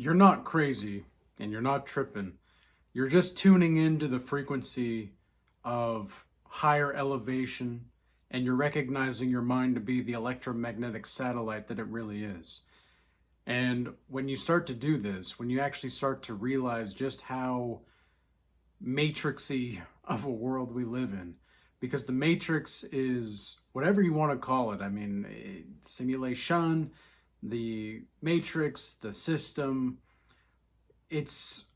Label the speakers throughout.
Speaker 1: You're not crazy and you're not tripping. You're just tuning into the frequency of higher elevation and you're recognizing your mind to be the electromagnetic satellite that it really is. And when you start to do this, when you actually start to realize just how matrixy of a world we live in, because the matrix is whatever you want to call it. I mean, simulation, the matrix, the system, it's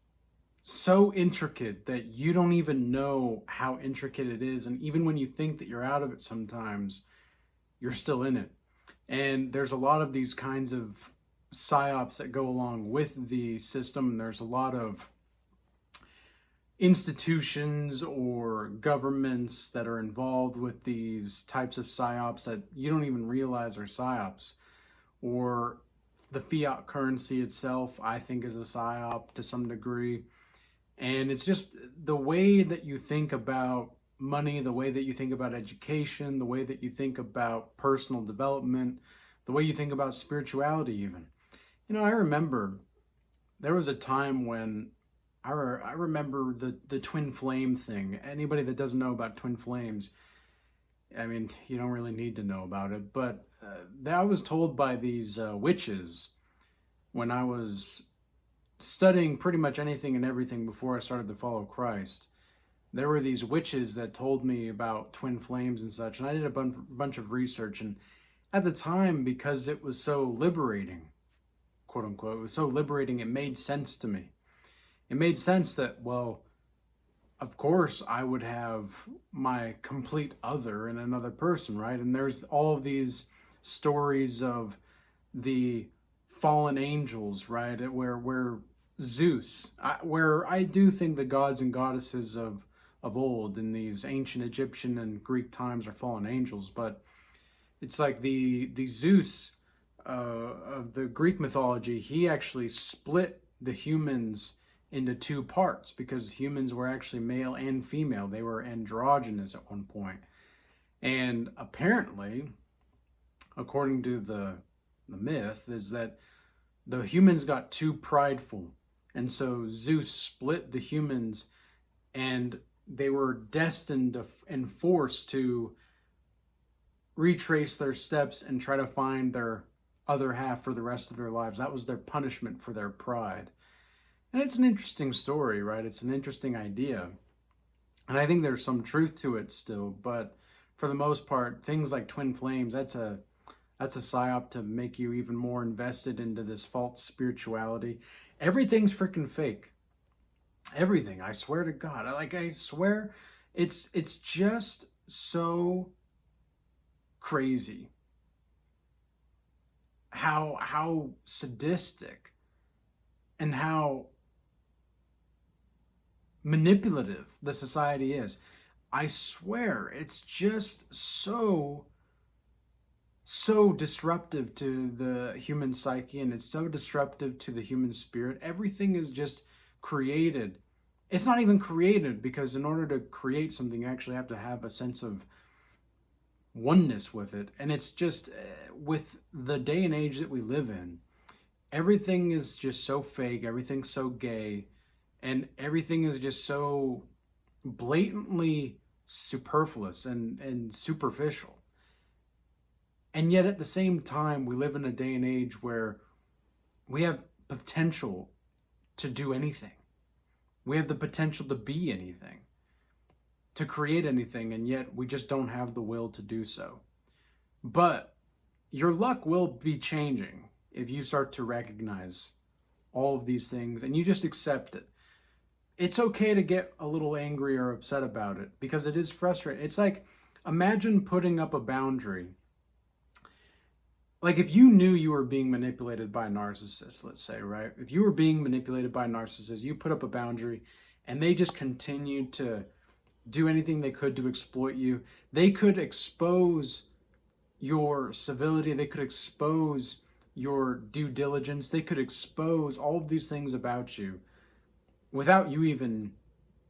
Speaker 1: so intricate that you don't even know how intricate it is. And even when you think that you're out of it sometimes, you're still in it. And there's a lot of these kinds of psyops that go along with the system. And there's a lot of institutions or governments that are involved with these types of psyops that you don't even realize are psyops. Or the fiat currency itself, I think, is a psyop to some degree. And it's just the way that you think about money, the way that you think about education, the way that you think about personal development, the way you think about spirituality even. I remember there was a time when I remember the twin flame thing. Anybody that doesn't know about twin flames, I mean, you don't really need to know about it, but I was told by these witches when I was studying pretty much anything and everything before I started to follow Christ. There were these witches that told me about twin flames and such, and I did a bunch of research. And at the time, because it was so liberating, quote unquote, it was so liberating, it made sense to me. It made sense that, well, of course I would have my complete other in another person, right? And there's all of these stories of the fallen angels, right? Where Zeus, where I do think the gods and goddesses of old in these ancient Egyptian and Greek times are fallen angels, but it's like the Zeus of the Greek mythology. He actually split the humans into two parts because humans were actually male and female. They were androgynous at one point. And apparently, according to the myth, is that the humans got too prideful. And so Zeus split the humans and they were destined and forced to retrace their steps and try to find their other half for the rest of their lives. That was their punishment for their pride. And it's an interesting story, right? It's an interesting idea. And I think there's some truth to it still, but for the most part, things like twin flames, that's a psyop to make you even more invested into this false spirituality. Everything's freaking fake. Everything. I swear to God. I swear it's just so crazy how sadistic and how manipulative the society is. I swear it's just so disruptive to the human psyche, and it's so disruptive to the human spirit. Everything is just created. It's not even created, because in order to create something, you actually have to have a sense of oneness with it. And it's just with the day and age that we live in, everything is just so fake, everything's so gay, and everything is just so blatantly superfluous and superficial. And yet at the same time, we live in a day and age where we have potential to do anything. We have the potential to be anything, to create anything, and yet we just don't have the will to do so. But your luck will be changing if you start to recognize all of these things and you just accept it. It's okay to get a little angry or upset about it because it is frustrating. It's like, imagine putting up a boundary. Like if you knew you were being manipulated by a narcissist, let's say, right? If you were being manipulated by a narcissist, you put up a boundary and they just continued to do anything they could to exploit you. They could expose your civility. They could expose your due diligence. They could expose all of these things about you without you even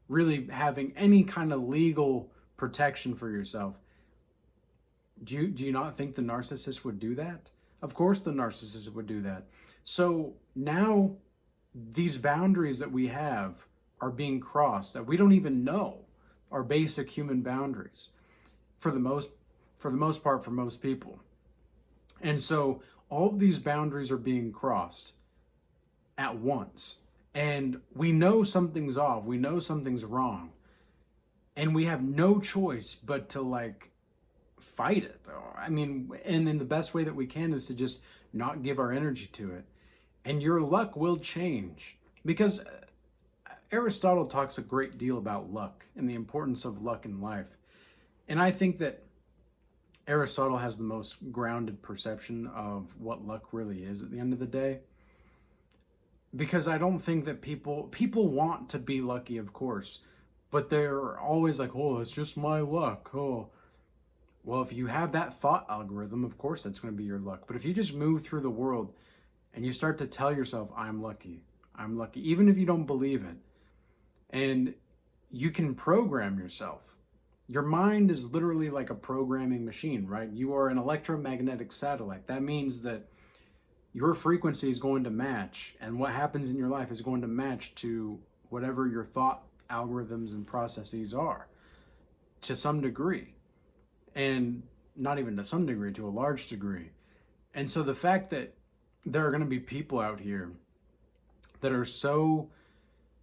Speaker 1: really having any kind of legal protection for yourself. Do you not think the narcissist would do that? Of course the narcissist would do that. So now these boundaries that we have are being crossed that we don't even know are basic human boundaries for the most part for most people. And so all of these boundaries are being crossed at once. And we know something's off, we know something's wrong, and we have no choice but to like fight it. I mean, and in the best way that we can is to just not give our energy to it. And your luck will change, because Aristotle talks a great deal about luck and the importance of luck in life. And I think that Aristotle has the most grounded perception of what luck really is at the end of the day. Because I don't think that people want to be lucky, of course, but they're always like, oh, it's just my luck. Oh, well, if you have that thought algorithm, of course that's going to be your luck. But if you just move through the world and you start to tell yourself, I'm lucky, even if you don't believe it, and you can program yourself. Your mind is literally like a programming machine, right? You are an electromagnetic satellite. That means that your frequency is going to match, and what happens in your life is going to match to whatever your thought algorithms and processes are, to some degree. And not even to some degree, to a large degree. And so the fact that there are going to be people out here that are so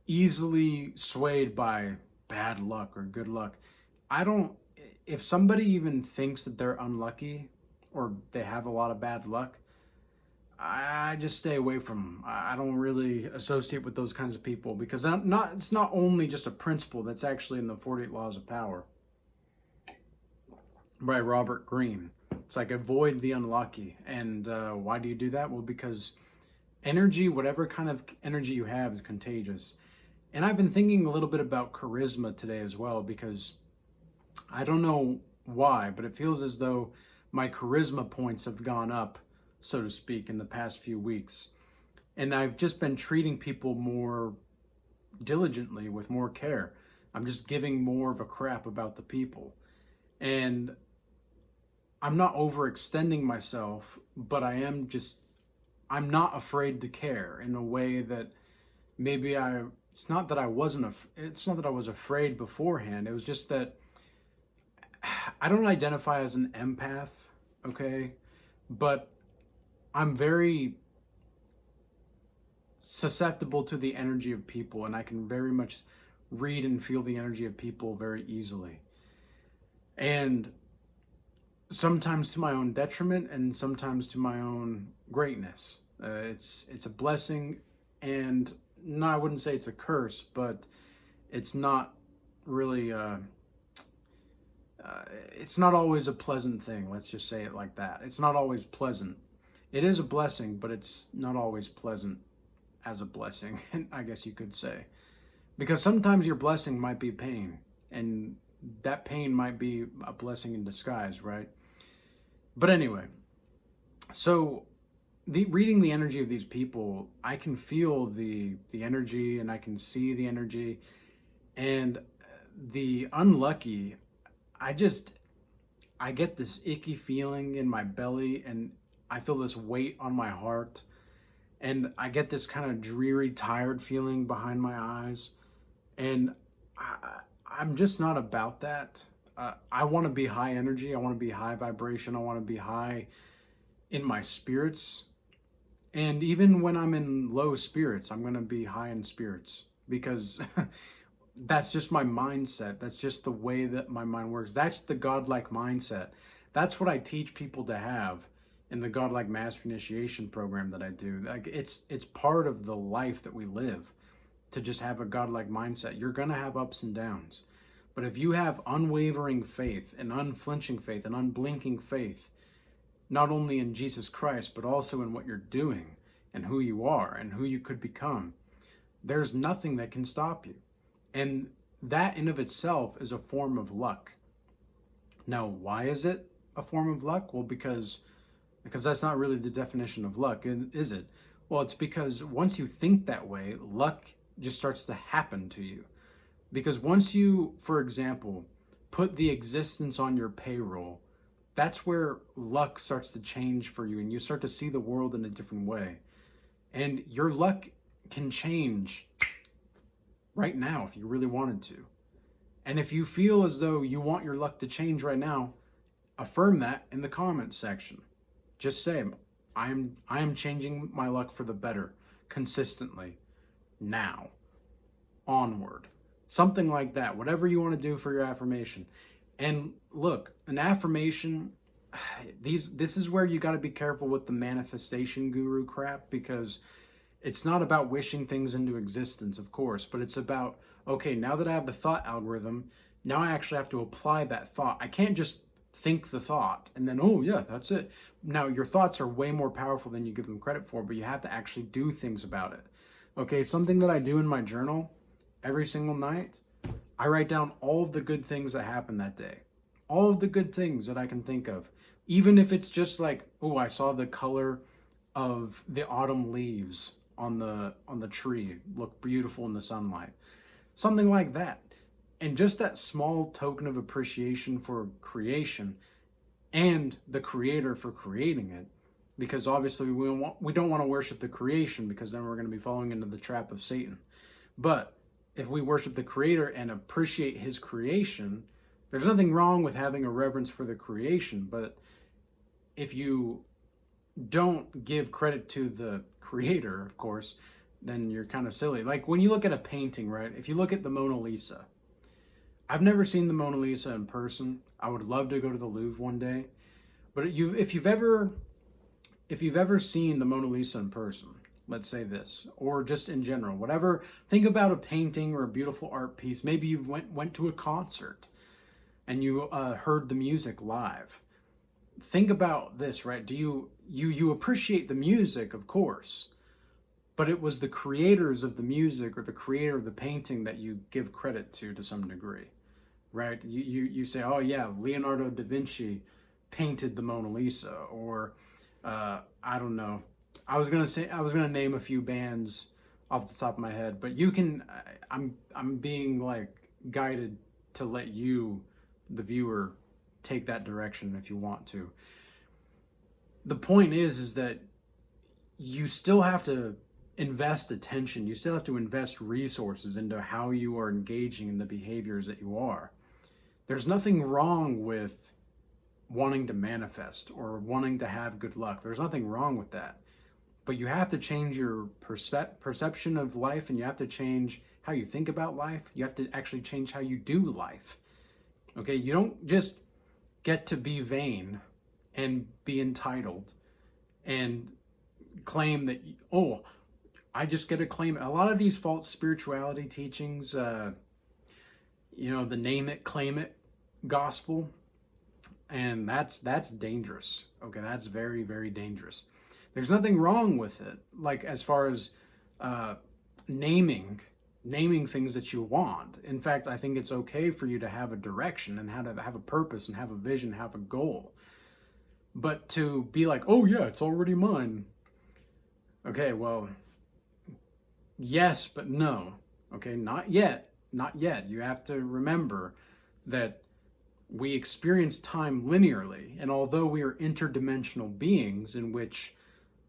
Speaker 1: easily swayed by bad luck or good luck, if somebody even thinks that they're unlucky or they have a lot of bad luck, I just stay away from them. I don't really associate with those kinds of people, because it's not only just a principle that's actually in the 48 Laws of Power by Robert Greene. It's like, avoid the unlucky. And why do you do that? Well, because energy, whatever kind of energy you have, is contagious. And I've been thinking a little bit about charisma today as well, because I don't know why, but it feels as though my charisma points have gone up, so to speak, in the past few weeks. And I've just been treating people more diligently, with more care. I'm just giving more of a crap about the people. And I'm not overextending myself, but I'm not afraid to care in a way that maybe it's not that I was afraid beforehand. It was just that I don't identify as an empath, okay? But I'm very susceptible to the energy of people, and I can very much read and feel the energy of people very easily. And sometimes to my own detriment, and sometimes to my own greatness. It's a blessing, and no, I wouldn't say it's a curse, but it's not really it's not always a pleasant thing. Let's just say it like that. It's not always pleasant. It is a blessing, but it's not always pleasant as a blessing, I guess you could say. Because sometimes your blessing might be pain, and that pain might be a blessing in disguise, right? But anyway, so reading the energy of these people, I can feel the energy, and I can see the energy. And the unlucky, I get this icky feeling in my belly, and I feel this weight on my heart, and I get this kind of dreary, tired feeling behind my eyes. And I'm just not about that. I want to be high energy. I want to be high vibration. I want to be high in my spirits. And even when I'm in low spirits, I'm going to be high in spirits, because that's just my mindset. That's just the way that my mind works. That's the godlike mindset. That's what I teach people to have in the Godlike Master Initiation program that I do. Like, it's part of the life that we live, to just have a godlike mindset. You're going to have ups and downs. But if you have unwavering faith and unflinching faith and unblinking faith, not only in Jesus Christ, but also in what you're doing and who you are and who you could become, there's nothing that can stop you. And that in of itself is a form of luck. Now, why is it a form of luck? Well, because that's not really the definition of luck, is it? Well, it's because once you think that way, luck just starts to happen to you. Because once you, for example, put the existence on your payroll, that's where luck starts to change for you, and you start to see the world in a different way. And your luck can change right now if you really wanted to. And if you feel as though you want your luck to change right now, affirm that in the comments section. Just say, I am changing my luck for the better consistently now. Onward. Something like that. Whatever you want to do for your affirmation. And look, an affirmation, this is where you got to be careful with the manifestation guru crap, because it's not about wishing things into existence, of course, but it's about, okay, now that I have the thought algorithm, now I actually have to apply that thought. I can't just think the thought and then, oh yeah, that's it. Now, your thoughts are way more powerful than you give them credit for, but you have to actually do things about it. Okay, something that I do in my journal every single night, I write down all of the good things that happened that day. All of the good things that I can think of. Even if it's just like, oh, I saw the color of the autumn leaves on the tree look beautiful in the sunlight. Something like that. And just that small token of appreciation for creation and the creator for creating it, because obviously we don't want to worship the creation, because then we're going to be falling into the trap of Satan. But if we worship the creator and appreciate his creation, there's nothing wrong with having a reverence for the creation. But if you don't give credit to the creator, of course, then you're kind of silly. Like when you look at a painting, right? If you look at the Mona Lisa, I've never seen the Mona Lisa in person. I would love to go to the Louvre one day. But if you've ever seen the Mona Lisa in person, let's say this, or just in general, whatever, think about a painting or a beautiful art piece. Maybe you went to a concert and you heard the music live. Think about this, right? Do you appreciate the music, of course, but it was the creators of the music or the creator of the painting that you give credit to some degree, right? You say, oh yeah, Leonardo da Vinci painted the Mona Lisa, or I don't know. I was gonna name a few bands off the top of my head, but you can. I'm being like guided to let you, the viewer, take that direction if you want to. The point is that you still have to invest attention. You still have to invest resources into how you are engaging in the behaviors that you are. There's nothing wrong with wanting to manifest or wanting to have good luck. There's nothing wrong with that. But you have to change your perception of life, and you have to change how you think about life. You have to actually change how you do life. Okay, you don't just get to be vain and be entitled and claim that, oh, I just get to claim it. A lot of these false spirituality teachings, the name it, claim it gospel, and that's dangerous. Okay, that's very, very dangerous. There's nothing wrong with it, like as far as naming things that you want. In fact, I think it's okay for you to have a direction and have a purpose and have a vision, have a goal. But to be like, oh yeah, it's already mine. Okay, well, yes, but no. Okay, not yet. Not yet. You have to remember that we experience time linearly. And although we are interdimensional beings in which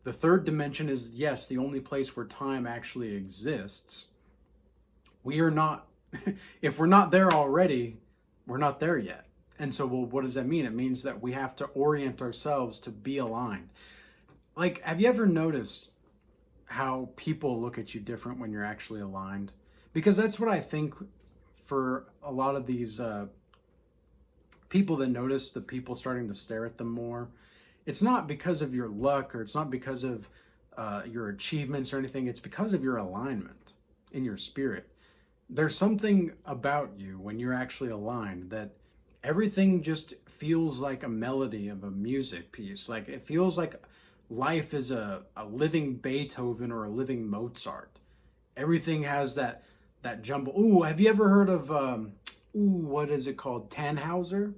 Speaker 1: the third dimension is, yes, the only place where time actually exists, we are not, if we're not there already, we're not there yet. And so, well, what does that mean? It means that we have to orient ourselves to be aligned. Like, have you ever noticed how people look at you different when you're actually aligned? Because that's what I think for a lot of these people that notice the people starting to stare at them more. It's not because of your luck, or it's not because of your achievements or anything. It's because of your alignment in your spirit. There's something about you when you're actually aligned that everything just feels like a melody of a music piece. Like it feels like life is a living Beethoven or a living Mozart. Everything has that jumble. Ooh, have you ever heard of what is it called? Tannhauser?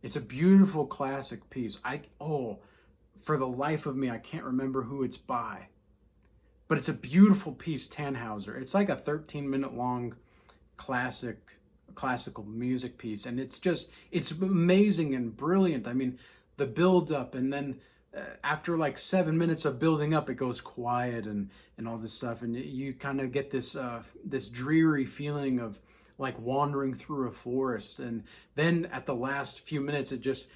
Speaker 1: It's a beautiful classic piece. For the life of me, I can't remember who it's by. But it's a beautiful piece, Tannhauser. It's like a 13-minute long classical music piece. And it's amazing and brilliant. I mean, the build up and then after like 7 minutes of building up, it goes quiet and all this stuff, and you kind of get this this dreary feeling of like wandering through a forest, and then at the last few minutes, it just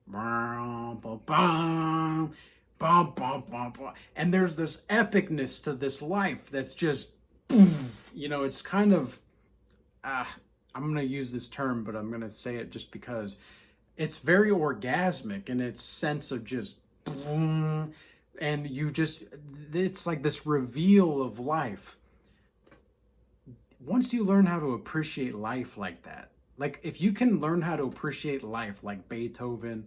Speaker 1: bum, bum, bum, bum, bum, bum, bum. And there's this epicness to this life that's just, it's kind of, I'm gonna use this term, but I'm gonna say it just because it's very orgasmic in its sense of just boom, and it's like this reveal of life. Once you learn how to appreciate life like that, like if you can learn how to appreciate life like Beethoven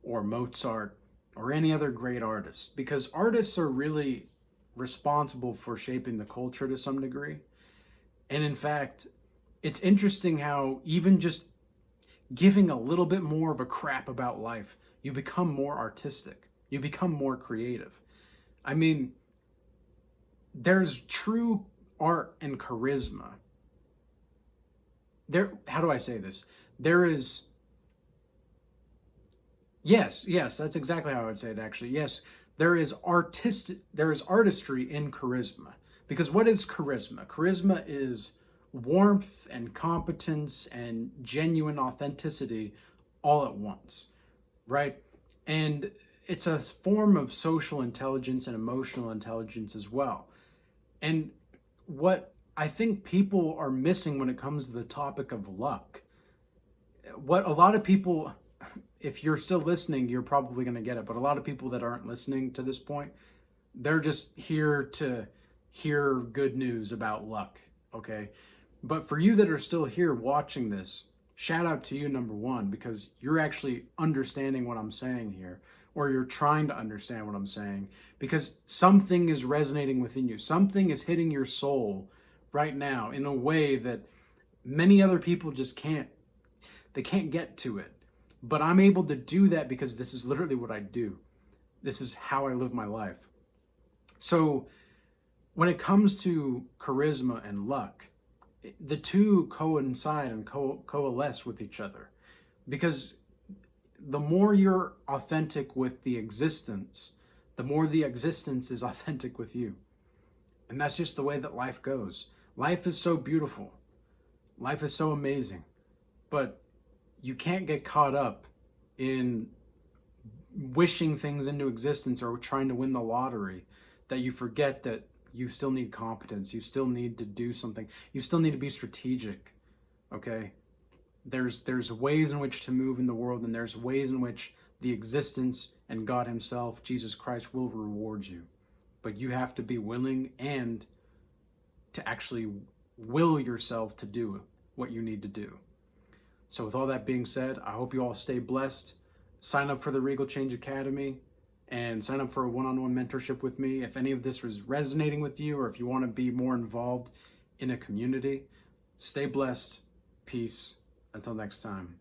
Speaker 1: or Mozart or any other great artist, because artists are really responsible for shaping the culture to some degree. And in fact, it's interesting how even just giving a little bit more of a crap about life, you become more artistic. You become more creative. I mean, there's true art and charisma. How do I say this? There is, yes, that's exactly how I would say it actually. Yes, there is artistry in charisma. Because what is charisma? Charisma is warmth and competence and genuine authenticity all at once, right? And it's a form of social intelligence and emotional intelligence as well. And what I think people are missing when it comes to the topic of luck, what a lot of people, if you're still listening, you're probably going to get it, but a lot of people that aren't listening to this point, they're just here to hear good news about luck, okay? But for you that are still here watching this, shout out to you, number one, because you're actually understanding what I'm saying here, or you're trying to understand what I'm saying, because something is resonating within you. Something is hitting your soul right now in a way that many other people just can't. They can't get to it. But I'm able to do that because this is literally what I do. This is how I live my life. So when it comes to charisma and luck, the two coincide and coalesce with each other, because the more you're authentic with the existence, the more the existence is authentic with you. And that's just the way that life goes. Life is so beautiful. Life is so amazing. But you can't get caught up in wishing things into existence or trying to win the lottery that you forget that you still need competence. You still need to do something. You still need to be strategic, okay? There's ways in which to move in the world, and there's ways in which the existence and God himself, Jesus Christ, will reward you. But you have to be willing and to actually will yourself to do what you need to do. So with all that being said, I hope you all stay blessed. Sign up for the Regal Change Academy and sign up for a one-on-one mentorship with me. If any of this was resonating with you, or if you want to be more involved in a community, stay blessed. Peace. Until next time.